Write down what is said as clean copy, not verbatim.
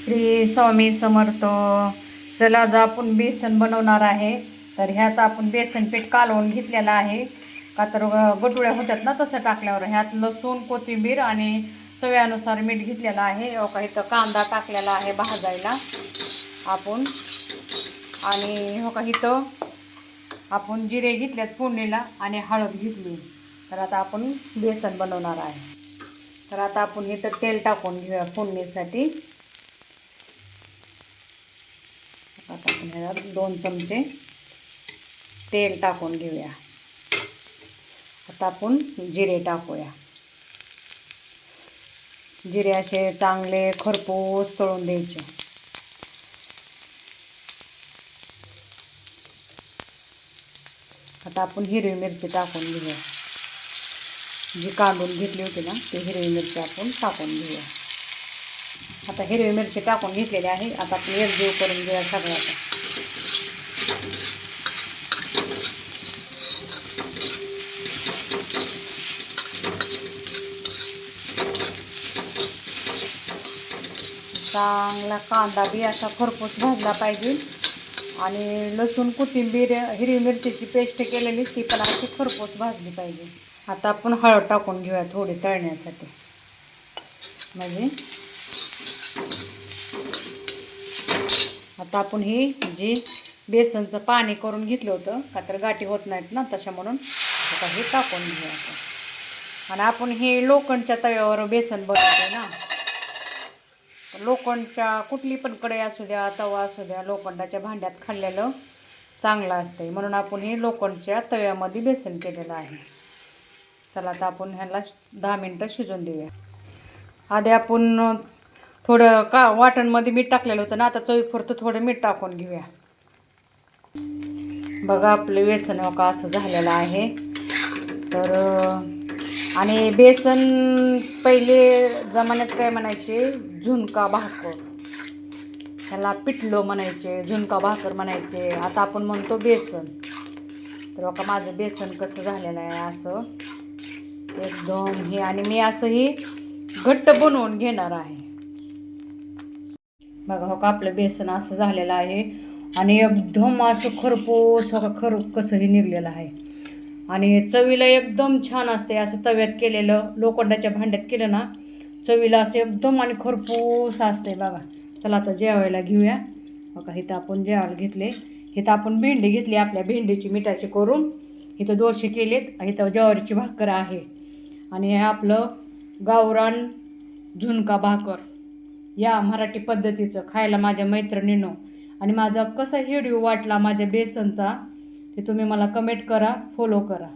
श्री स्वामी समर्थ. चला आज आपण बेसन बनवणार आहे. तर ह्यात आपण बेसन पीठ कालवून घेतलेलं आहे का तर गटुळ्या होतात ना तसं टाकल्यावर. ह्यात लसूण कोथिंबीर आणि चव्यानुसार मीठ घेतलेलं आहे. का इथं कांदा टाकलेला आहे भाजायला आपण. आणि हो का इथं आपण जिरे घेतल्यात फोडणीला आणि हळद घेतली. तर आता आपण बेसन बनवणार आहे. तर आता आपण इथं तेल टाकून घेऊया फोडणीसाठी. आता आपण ह्यात 2 चमचे तेल टाकून घेऊया. आता आपण जिरे टाकूया. जिरे असे चांगले खरपूस तळून द्यायचे. आता आपण हिरवी मिरची टाकून घेऊया. जी काढून घेतली होती ना ती हिरवी मिरची आपण टाकून घेऊया. आता हिरवी मिरची टाकून घेतलेली आहे. आता आपण एकजीव करून घेऊया सगळ्याचा. चांगला कांदा बी असा खरपूस भाजला पाहिजे. आणि लसूण कोथिंबीर हिरवी मिरचीची पेस्ट केलेली ती पण अशी खरपूस भाजली पाहिजे. आता आपण हळद टाकून घेऊया थोडी तळण्यासाठी. म्हणजे आता आपण ही जी बेसनचं पाणी करून घेतलं होतं का तर गाठी होत नाहीत ना तशा म्हणून आता हे टाकून घेऊया आपण. आणि आपण हे लोखंडच्या तव्यावर बेसन बनवतो ना. लोखंडच्या कुठली पण कढई असू द्या तवा असू द्या लोखंडाच्या भांड्यात खाल्लेलं चांगलं असतं म्हणून आपण हे लोखंडच्या तव्यामध्ये बेसन केलेलं आहे. चला आता आपण ह्याला 10 मिनटं शिजवून देऊया. आधी आपण थोडं वाटणमध्ये मीठ टाकलेलं होतं ना. आता चवीपुरतं थोडं मीठ टाकून घेऊया. बघा आपलं बेसन का असं झालेलं आहे. तर आणि बेसन पहिले जमान्यात काय म्हणायचे झुणका भाकर. ह्याला पिठलं म्हणायचे झुणका भाकर म्हणायचे. आता आपण म्हणतो बेसन. तर बघा माझं बेसन कसं झालेलं आहे असं एकदम हे. आणि मी असं ही घट्ट बनवून घेणार आहे. बघा हो का आपलं बेसन असं झालेलं आहे. आणि एकदम असं खरपूस हो का कसंही निघलेलं आहे. आणि चवीला एकदम छान असते. असं तव्यात केलेलं लोखंडाच्या भांड्यात केलं ना चवीला असं एकदम आणि खरपूस असते. बघा चला आता जेवायला घेऊया. बघा इथं आपण जेवायला घेतले. इथं आपण भेंडी घेतली आपल्या भेंडीची मिठाची करून. इथं दोशे केलेत. इथं ज्वारीची भाकर आहे. आणि हे आपलं गावरान झुणका भाकर या मराठी पद्धतीचं खायला माझ्या मैत्रिणींनो. आणि माझा कसा व्हिडिओ वाटला माझ्या बेसनचा ते तुम्ही मला कमेंट करा, फॉलो करा.